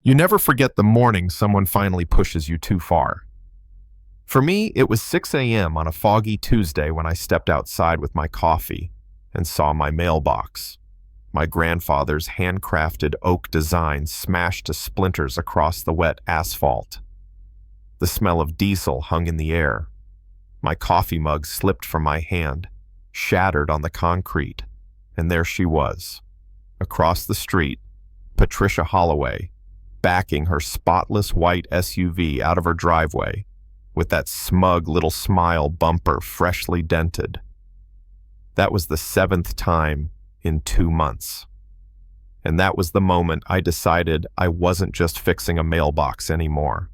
You never forget the morning someone finally pushes you too far. For me, it was 6 a.m. on a foggy Tuesday when I stepped outside with my coffee and saw my mailbox. My grandfather's handcrafted oak design smashed to splinters across the wet asphalt. The smell of diesel hung in the air. My coffee mug slipped from my hand, shattered on the concrete, and there she was, across the street, Patricia Holloway, backing her spotless white SUV out of her driveway, with that smug little smile bumper freshly dented. That was the 7th time in 2 months. And that was the moment I decided I wasn't just fixing a mailbox anymore.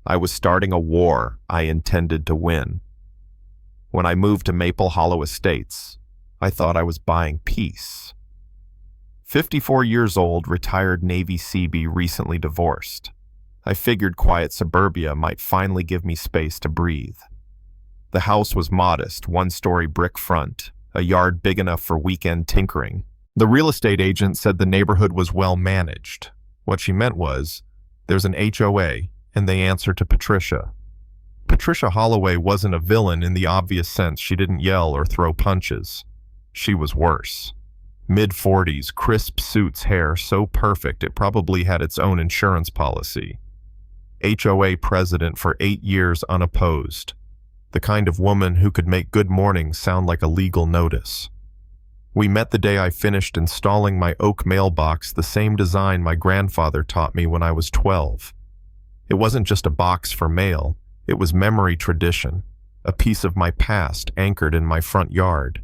I was starting a war I intended to win. When I moved to Maple Hollow Estates, I thought I was buying peace. 54 years old, retired Navy Seabee, recently divorced. I figured quiet suburbia might finally give me space to breathe. The house was modest, one-story brick front, a yard big enough for weekend tinkering. The real estate agent said the neighborhood was well managed. What she meant was, there's an HOA, and they answer to Patricia. Patricia Holloway wasn't a villain in the obvious sense. She didn't yell or throw punches. She was worse. Mid-40s, crisp suits, hair so perfect it probably had its own insurance policy. HOA president for 8 years unopposed. The kind of woman who could make good mornings sound like a legal notice. We met the day I finished installing my oak mailbox, the same design my grandfather taught me when I was 12. It wasn't just a box for mail, it was memory tradition, a piece of my past anchored in my front yard.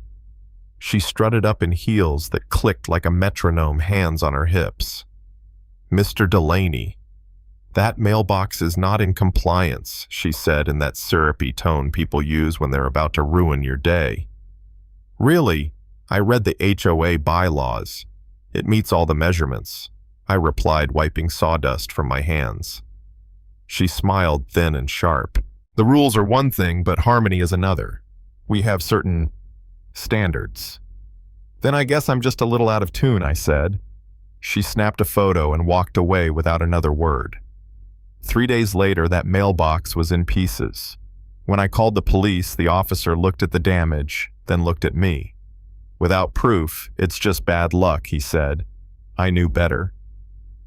She strutted up in heels that clicked like a metronome, hands on her hips. "Mr. Delaney, that mailbox is not in compliance," she said in that syrupy tone people use when they're about to ruin your day. "Really? I read the HOA bylaws. It meets all the measurements," I replied, wiping sawdust from my hands. She smiled, thin and sharp. "The rules are one thing, but harmony is another. We have certain standards." "Then I guess I'm just a little out of tune," I said. She snapped a photo and walked away without another word. 3 days later, that mailbox was in pieces. When I called the police, the officer looked at the damage, then looked at me. "Without proof, it's just bad luck," he said. I knew better.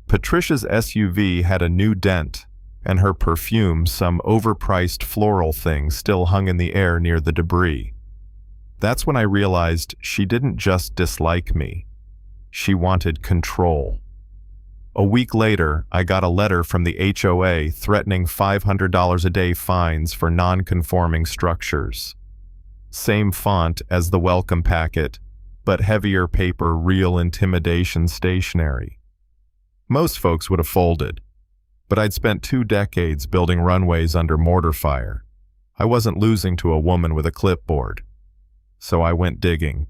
Patricia's SUV had a new dent, and her perfume, some overpriced floral thing, still hung in the air near the debris. That's when I realized she didn't just dislike me. She wanted control. A week later, I got a letter from the HOA threatening $500 a day fines for non-conforming structures. Same font as the welcome packet, but heavier paper, real intimidation stationery. Most folks would have folded, but I'd spent 2 decades building runways under mortar fire. I wasn't losing to a woman with a clipboard. So I went digging.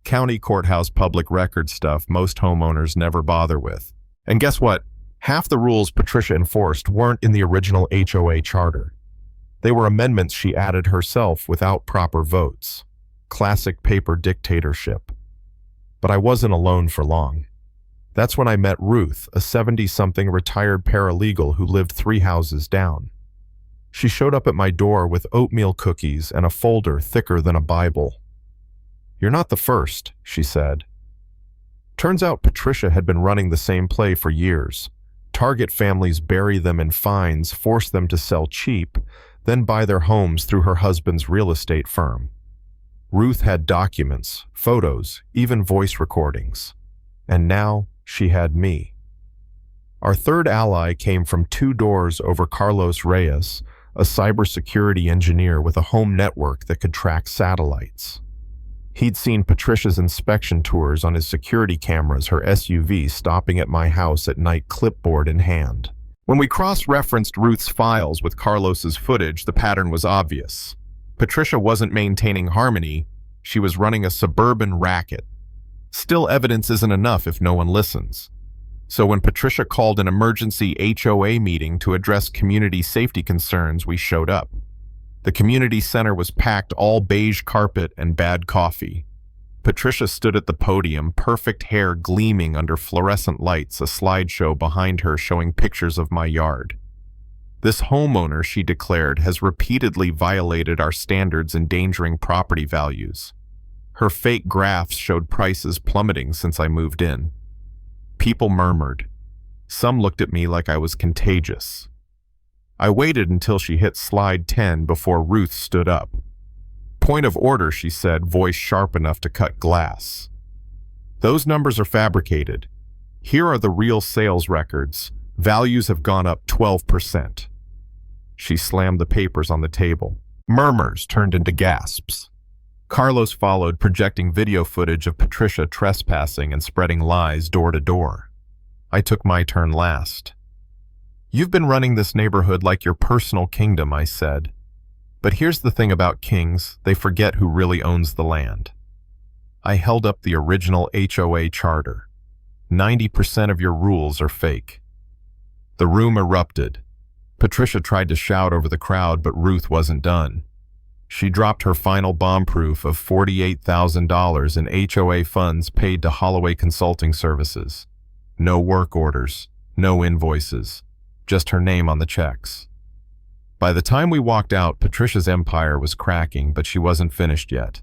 County courthouse public record stuff most homeowners never bother with. And guess what? Half the rules Patricia enforced weren't in the original HOA charter. They were amendments she added herself without proper votes. Classic paper dictatorship. But I wasn't alone for long. That's when I met Ruth, a 70-something retired paralegal who lived 3 houses down. She showed up at my door with oatmeal cookies and a folder thicker than a Bible. "You're not the first," she said. Turns out Patricia had been running the same play for years. Target families bury them in fines, force them to sell cheap, then buy their homes through her husband's real estate firm. Ruth had documents, photos, even voice recordings. And now she had me. Our third ally came from 2 doors over Carlos Reyes, a cybersecurity engineer with a home network that could track satellites. He'd seen Patricia's inspection tours on his security cameras, her SUV stopping at my house at night, clipboard in hand. When we cross-referenced Ruth's files with Carlos's footage, the pattern was obvious. Patricia wasn't maintaining harmony, she was running a suburban racket. Still, evidence isn't enough if no one listens. So when Patricia called an emergency HOA meeting to address community safety concerns, we showed up. The community center was packed, all beige carpet and bad coffee. Patricia stood at the podium, perfect hair gleaming under fluorescent lights, a slideshow behind her showing pictures of my yard. This homeowner, she declared, has repeatedly violated our standards, endangering property values. Her fake graphs showed prices plummeting since I moved in. People murmured. Some looked at me like I was contagious. I waited until she hit slide 10 before Ruth stood up. "Point of order," she said, voice sharp enough to cut glass. "Those numbers are fabricated. Here are the real sales records. Values have gone up 12%. She slammed the papers on the table. Murmurs turned into gasps. Carlos followed, projecting video footage of Patricia trespassing and spreading lies door to door. I took my turn last. "You've been running this neighborhood like your personal kingdom," I said. "But here's the thing about kings, they forget who really owns the land." I held up the original HOA charter. 90% of your rules are fake. The room erupted. Patricia tried to shout over the crowd, but Ruth wasn't done. She dropped her final bomb proof of $48,000 in HOA funds paid to Holloway Consulting Services. No work orders, no invoices, just her name on the checks. By the time we walked out, Patricia's empire was cracking, but she wasn't finished yet.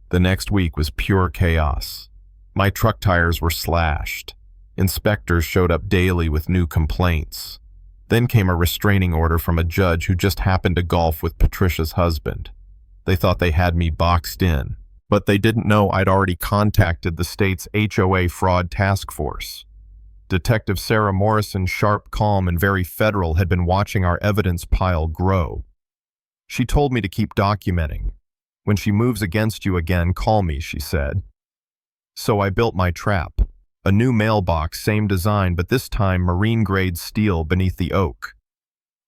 The next week was pure chaos. My truck tires were slashed. Inspectors showed up daily with new complaints. Then came a restraining order from a judge who just happened to golf with Patricia's husband. They thought they had me boxed in, but they didn't know I'd already contacted the state's HOA fraud task force. Detective Sarah Morrison, sharp, calm, and very federal, had been watching our evidence pile grow. She told me to keep documenting. "When she moves against you again, call me," she said. So I built my trap. A new mailbox, same design, but this time marine-grade steel beneath the oak.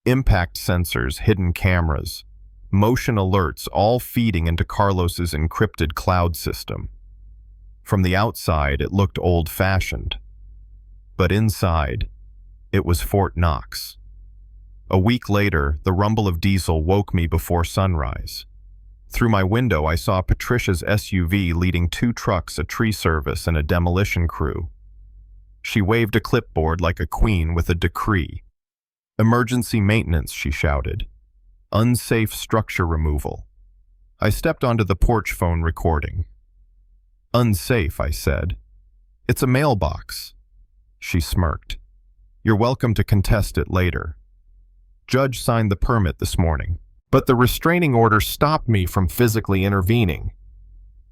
Impact sensors, hidden cameras, motion alerts, all feeding into Carlos's encrypted cloud system. From the outside, it looked old-fashioned. But inside, it was Fort Knox. A week later, the rumble of diesel woke me before sunrise. Through my window, I saw Patricia's SUV leading 2 trucks, a tree service, and a demolition crew. She waved a clipboard like a queen with a decree. "Emergency maintenance," she shouted. "Unsafe structure removal." I stepped onto the porch phone recording. "Unsafe," I said. "It's a mailbox." She smirked. "You're welcome to contest it later. Judge signed the permit this morning. But the restraining order stopped me from physically intervening.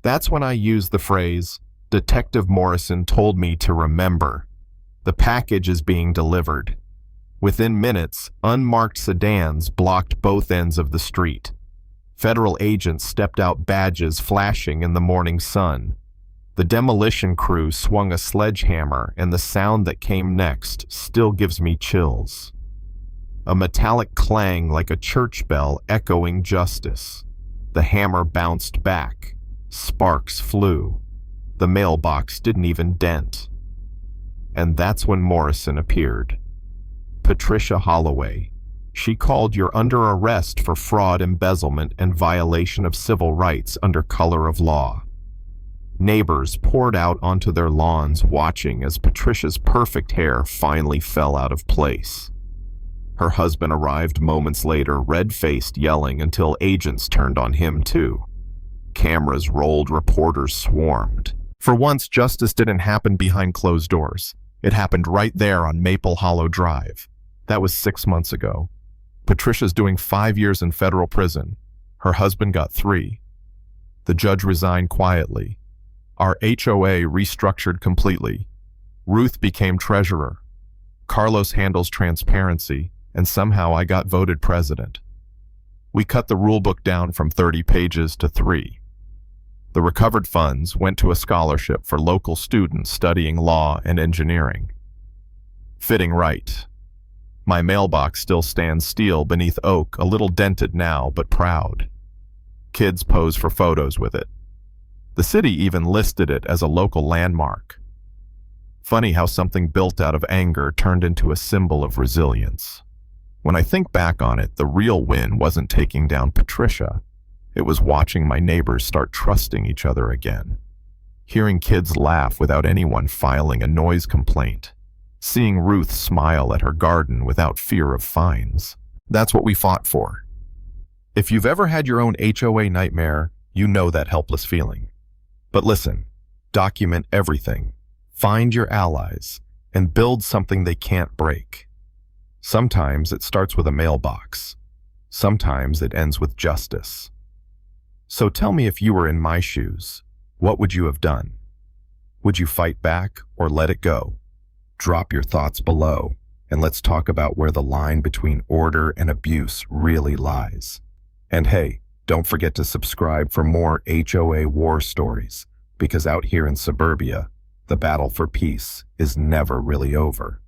That's when I used the phrase, Detective Morrison told me to remember. The package is being delivered. Within minutes, unmarked sedans blocked both ends of the street. Federal agents stepped out, badges flashing in the morning sun. The demolition crew swung a sledgehammer, and the sound that came next still gives me chills. A metallic clang like a church bell echoing justice. The hammer bounced back. Sparks flew. The mailbox didn't even dent. And that's when Morrison appeared. "Patricia Holloway. She called you're under arrest for fraud, embezzlement, and violation of civil rights under color of law." Neighbors poured out onto their lawns, watching as Patricia's perfect hair finally fell out of place. Her husband arrived moments later, red-faced, yelling until agents turned on him too. Cameras rolled, reporters swarmed. For once, justice didn't happen behind closed doors. It happened right there on Maple Hollow Drive. That was 6 months ago. Patricia's doing 5 years in federal prison. Her husband got 3. The judge resigned quietly. Our HOA restructured completely. Ruth became treasurer. Carlos handles transparency, and somehow I got voted president. We cut the rulebook down from 30 pages to 3. The recovered funds went to a scholarship for local students studying law and engineering. Fitting right. My mailbox still stands steel beneath oak, a little dented now, but proud. Kids pose for photos with it. The city even listed it as a local landmark. Funny how something built out of anger turned into a symbol of resilience. When I think back on it, the real win wasn't taking down Patricia. It was watching my neighbors start trusting each other again. Hearing kids laugh without anyone filing a noise complaint. Seeing Ruth smile at her garden without fear of fines. That's what we fought for. If you've ever had your own HOA nightmare, you know that helpless feeling. But listen, document everything, find your allies, and build something they can't break. Sometimes it starts with a mailbox. Sometimes it ends with justice. So tell me, if you were in my shoes, what would you have done? Would you fight back or let it go? Drop your thoughts below, and let's talk about where the line between order and abuse really lies. And hey, don't forget to subscribe for more HOA war stories, because out here in suburbia, the battle for peace is never really over.